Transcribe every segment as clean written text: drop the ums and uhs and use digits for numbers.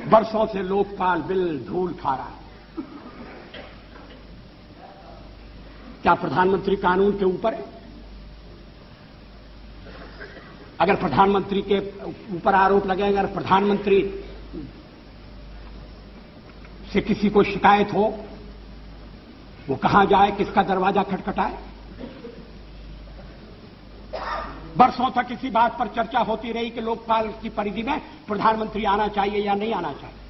वर्षों से लोकपाल बिल धूल खा रहा है। क्या प्रधानमंत्री कानून के ऊपर है? अगर प्रधानमंत्री के ऊपर आरोप लगेगा, अगर प्रधानमंत्री से किसी को शिकायत हो, वो कहां जाए, किसका दरवाजा खटखटाए? वर्षों तक इसी बात पर चर्चा होती रही कि लोकपाल की परिधि में प्रधानमंत्री आना चाहिए या नहीं आना चाहिए।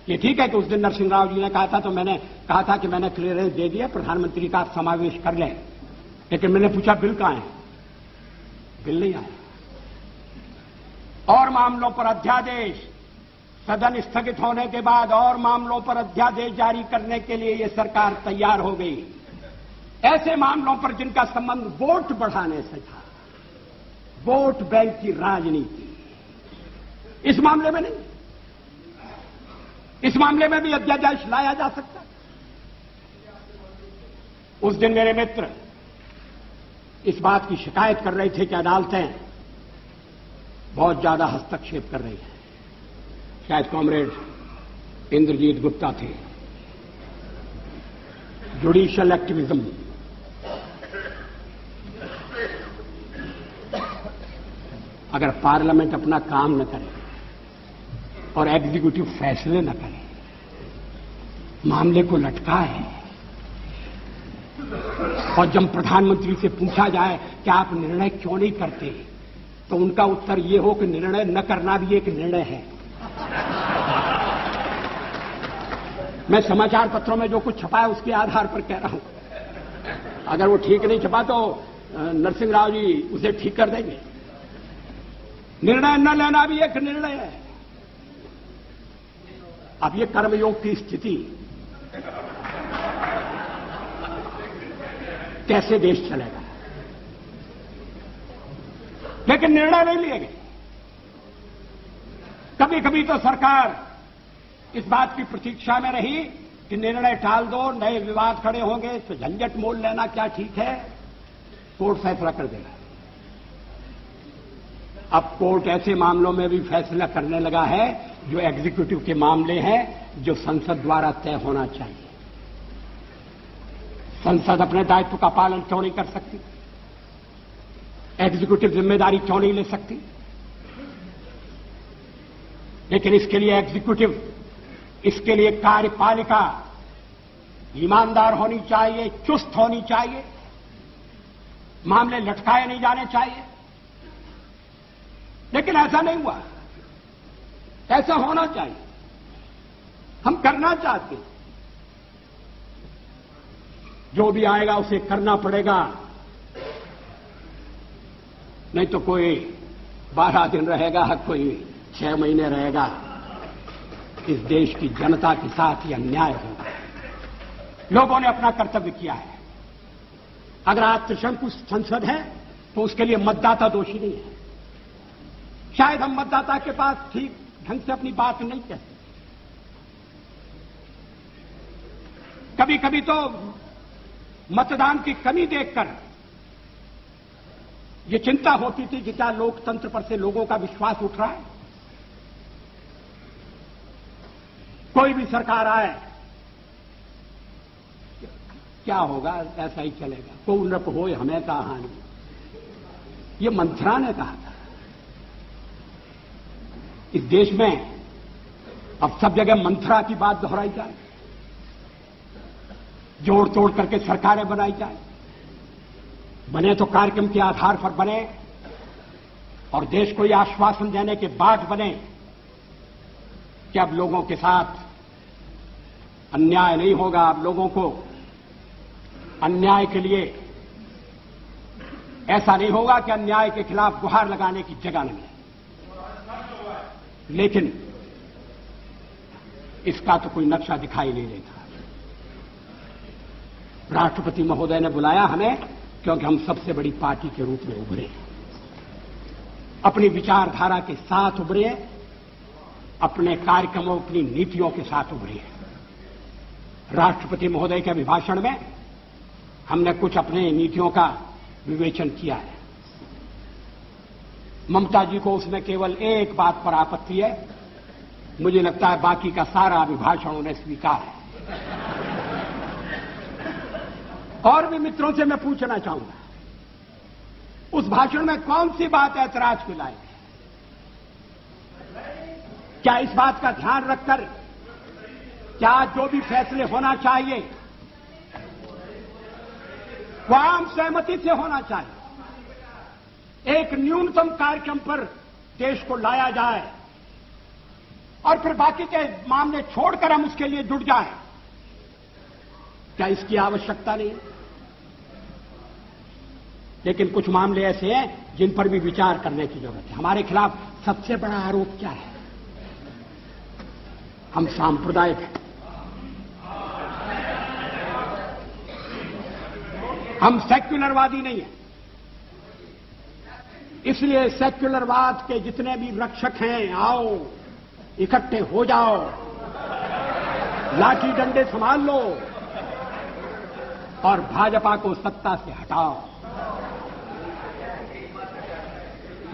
ये ठीक है कि उस दिन नरसिंह राव जी ने कहा था, तो मैंने कहा था कि मैंने क्लियरेंस दे दिया, प्रधानमंत्री का समावेश कर लें, लेकिन मैंने पूछा बिल कहां है? बिल नहीं आया। और मामलों पर अध्यादेश, सदन स्थगित होने के बाद और मामलों पर अध्यादेश जारी करने के लिए यह सरकार तैयार हो गई, ऐसे मामलों पर जिनका संबंध वोट बढ़ाने से था, वोट बैंक की राजनीति। इस मामले में नहीं, इस मामले में भी अध्यादेश लाया जा सकता। उस दिन मेरे मित्र इस बात की शिकायत कर रहे थे कि अदालतें बहुत ज्यादा हस्तक्षेप कर रही हैं। शायद कॉमरेड इंद्रजीत गुप्ता थे। जुडिशियल एक्टिविज्म, अगर पार्लियामेंट अपना काम न करे और एग्जीक्यूटिव फैसले न करे, मामले को लटकाए, और जब प्रधानमंत्री से पूछा जाए कि आप निर्णय क्यों नहीं करते, तो उनका उत्तर यह हो कि निर्णय न करना भी एक निर्णय है। मैं समाचार पत्रों में जो कुछ छपा है उसके आधार पर कह रहा हूं। अगर वो ठीक नहीं छपा तो नरसिंह राव जी उसे ठीक कर देंगे। निर्णय न लेना भी एक निर्णय है। अब ये कर्मयोग की स्थिति, कैसे देश चलेगा? लेकिन निर्णय नहीं लिए गए। कभी कभी तो सरकार इस बात की प्रतीक्षा में रही कि निर्णय टाल दो, नए विवाद खड़े होंगे तो झंझट मोल लेना क्या ठीक है, कोर्ट फैसला कर देगा। अब कोर्ट ऐसे मामलों में भी फैसला करने लगा है जो एग्जीक्यूटिव के मामले हैं, जो संसद द्वारा तय होना चाहिए। संसद अपने दायित्व का पालन क्यों नहीं कर सकती? एग्जीक्यूटिव जिम्मेदारी क्यों नहीं ले सकती? लेकिन इसके लिए एग्जीक्यूटिव, इसके लिए कार्यपालिका ईमानदार होनी चाहिए, चुस्त होनी चाहिए, मामले लटकाए नहीं जाने चाहिए। लेकिन ऐसा नहीं हुआ। ऐसा होना चाहिए। हम करना चाहते हैं, जो भी आएगा उसे करना पड़ेगा, नहीं तो कोई 12 दिन रहेगा, कोई 6 महीने रहेगा। इस देश की जनता के साथ यह अन्याय होगा। लोगों ने अपना कर्तव्य किया है। अगर आज त्रिशंकु संसद है तो उसके लिए मतदाता दोषी नहीं है। शायद हम मतदाता के पास ठीक ढंग से अपनी बात नहीं कहते। कभी कभी तो मतदान की कमी देखकर ये चिंता होती थी कि क्या लोकतंत्र पर से लोगों का विश्वास उठ रहा है। कोई भी सरकार आए, क्या होगा, ऐसा ही चलेगा, को नृप होए हमें का हानि, ये मंथरा ने कहा था। इस देश में अब सब जगह मंथरा की बात दोहराई जाए, जोड़ तोड़ करके सरकारें बनाई जाए। बने तो कार्यक्रम के आधार पर बने और देश को यह आश्वासन देने के बाद बने कि अब लोगों के साथ अन्याय नहीं होगा। अब लोगों को अन्याय के लिए ऐसा नहीं होगा कि अन्याय के खिलाफ गुहार लगाने की जगह नहीं है। लेकिन इसका तो कोई नक्शा दिखाई नहीं देता। राष्ट्रपति महोदय ने बुलाया हमें क्योंकि हम सबसे बड़ी पार्टी के रूप में उभरे, अपनी विचारधारा के साथ उभरे, अपने कार्यक्रमों, अपनी नीतियों के साथ उभरे। राष्ट्रपति महोदय के अभिभाषण में हमने कुछ अपने नीतियों का विवेचन किया है। ममता जी को उसमें केवल एक बात पर आपत्ति है मुझे लगता है बाकी का सारा अभिभाषण उन्हें स्वीकार है। और भी मित्रों से मैं पूछना चाहूंगा, उस भाषण में कौन सी बात ऐतराज की लाई? क्या इस बात का ध्यान रखकर क्या जो भी फैसले होना चाहिए वो आम सहमति से होना चाहिए, एक न्यूनतम कार्यक्रम पर देश को लाया जाए और फिर बाकी के मामले छोड़कर हम उसके लिए जुट जाएं? क्या इसकी आवश्यकता नहीं? लेकिन कुछ मामले ऐसे हैं जिन पर भी विचार करने की जरूरत है। हमारे खिलाफ सबसे बड़ा आरोप क्या है? हम सांप्रदायिक हैं, हम सेक्युलरवादी नहीं हैं। इसलिए सेक्युलरवाद के जितने भी रक्षक हैं, आओ इकट्ठे हो जाओ, लाठी डंडे संभाल लो और भाजपा को सत्ता से हटाओ।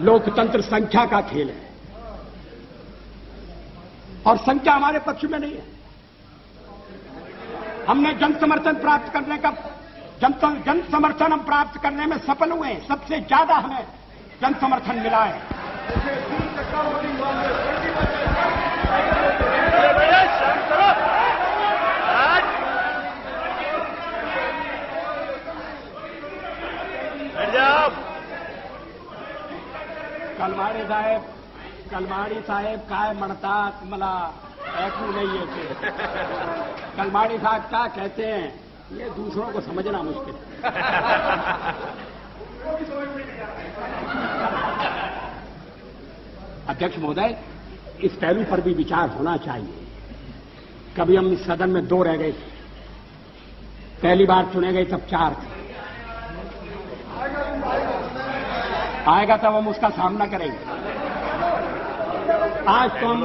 लोकतंत्र संख्या का खेल है और संख्या हमारे पक्ष में नहीं है। हमने जन समर्थन प्राप्त करने का जन समर्थन हम प्राप्त करने में सफल हुए हैं। सबसे ज्यादा हमें जन समर्थन मिला है। कलमाड़ी साहेब काय म्हणतात मला ऐकू नहीं येते। कलमाड़ी साहब क्या कहते हैं ये दूसरों को समझना मुश्किल है। अध्यक्ष महोदय, इस पहलू पर भी विचार होना चाहिए। कभी हम इस सदन में 2 रह गए थे, पहली बार चुने गए तब 4 थे। आएगा तब हम उसका सामना करेंगे। आज तो हम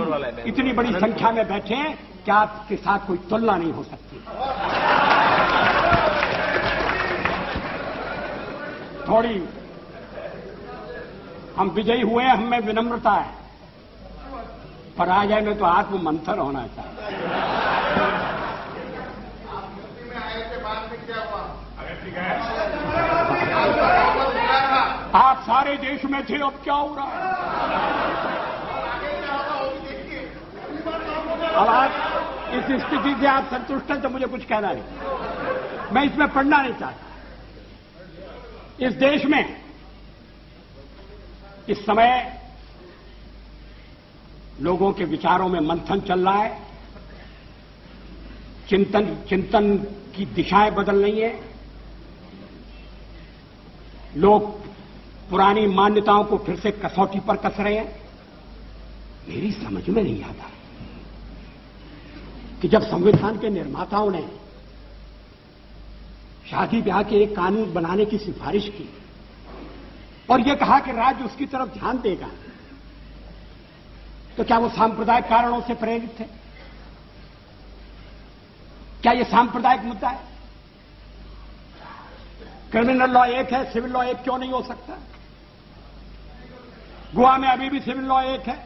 इतनी बड़ी संख्या में बैठे हैं कि आपके साथ कोई तुलना नहीं हो सकती। थोड़ी हम विजयी हुए हैं, हमें विनम्रता है, पराजय में तो आत्म मंथन होना चाहिए। आप सारे देश में थे, अब क्या हो रहा है? अब आप इस स्थिति से आप संतुष्ट हैं तो मुझे कुछ कहना नहीं, मैं इसमें पढ़ना नहीं चाहता। इस देश में इस समय लोगों के विचारों में मंथन चल रहा है, चिंतन की दिशाएं बदल रही हैं। लोग पुरानी मान्यताओं को फिर से कसौटी पर कस रहे हैं। मेरी समझ में नहीं आता कि जब संविधान के निर्माताओं ने शादी ब्याह के एक कानून बनाने की सिफारिश की और यह कहा कि राज्य उसकी तरफ ध्यान देगा, तो क्या वो सांप्रदायिक कारणों से प्रेरित थे? क्या यह सांप्रदायिक मुद्दा है? क्रिमिनल लॉ एक है, सिविल लॉ एक क्यों नहीं हो सकता? गोवा में अभी भी सिविल लॉ एक है।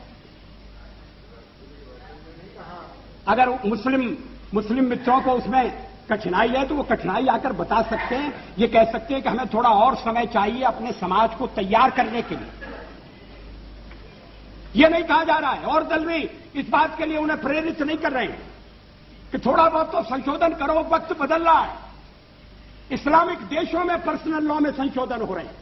अगर मुस्लिम मित्रों को उसमें कठिनाई है तो वो कठिनाई आकर बता सकते हैं, ये कह सकते हैं कि हमें थोड़ा और समय चाहिए अपने समाज को तैयार करने के लिए। ये नहीं कहा जा रहा है और दल भी इस बात के लिए उन्हें प्रेरित नहीं कर रहे हैं कि थोड़ा बहुत तो संशोधन करो, वक्त बदल रहा है। इस्लामिक देशों में पर्सनल लॉ में संशोधन हो रहे हैं।